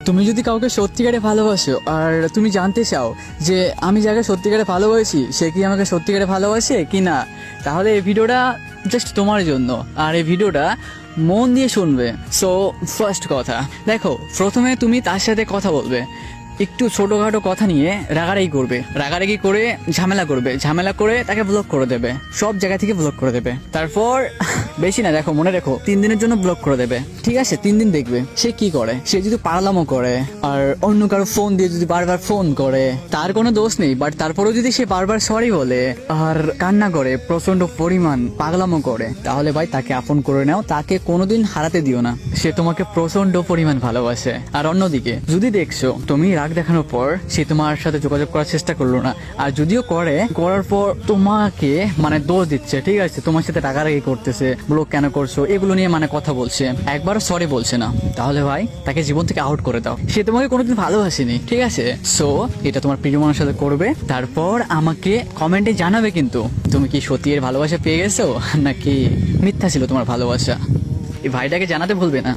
তুমি যদি কাউকে সত্যিকারে ভালোবাসো আর তুমি জানতে চাও যে আমি যাকে সত্যিকারে ভালোবাসি সে কি আমাকে সত্যিকারে ভালোবাসে কি না, তাহলে এই ভিডিওটা জাস্ট তোমার জন্য। আর এই ভিডিওটা মন দিয়ে শুনবে। সো ফার্স্ট কথা দেখো, প্রথমে তুমি তার সাথে কথা বলবে, একটু ছোটখাটো কথা নিয়ে রাগারাগি করে ঝামেলা করে তাকে ব্লক করে দেবে, সব জায়গা থেকে ব্লক করে দেবে। তারপর বেশি না, দেখো মনে রেখো 3 দিনের জন্য ব্লক করে দেবে, ঠিক আছে? 3 দিন দেখবে সে কি করে। সে যদি পাগলামো করে আর অন্য কারো ফোন দিয়ে যদি বারবার ফোন করে, তার কোনো দোষ নেই, বাট তারপরেও যদি সে বারবার সরি বলে আর কান্না করে, প্রচন্ড পরিমাণ পাগলামো করে, তাহলে ভাই তাকে আপন করে নাও, তাকে কোনোদিন হারাতে দিও না। সে তোমাকে প্রচন্ড পরিমাণ ভালোবাসে। আর অন্যদিকে যদি দেখছো তুমি রাগ দেখানোর পর সে তোমার সাথে যোগাযোগ করার চেষ্টা করলো না, আর যদিও করার পর তোমাকে মানে দোষ দিচ্ছে, ঠিক আছে, তোমার সাথে রাগারাগি করতেছে, ব্লক কেন করছো এগুলো নিয়ে মানে কথা বলছে, একবারও সরি বলছে না, তাহলে ভাই তাকে জীবন থেকে আউট করে দাও। সে তোমাকে কোনোদিন ভালোবাসেনি, ঠিক আছে? সো এটা তোমার প্রিয় মানুষের সাথে করবে, তারপর আমাকে কমেন্টে জানাবে কিন্তু তুমি কি সত্যি এর ভালোবাসা পেয়ে গেছো নাকি মিথ্যা ছিল তোমার ভালোবাসা। এই ভাইটাকে জানাতে ভুলবে না।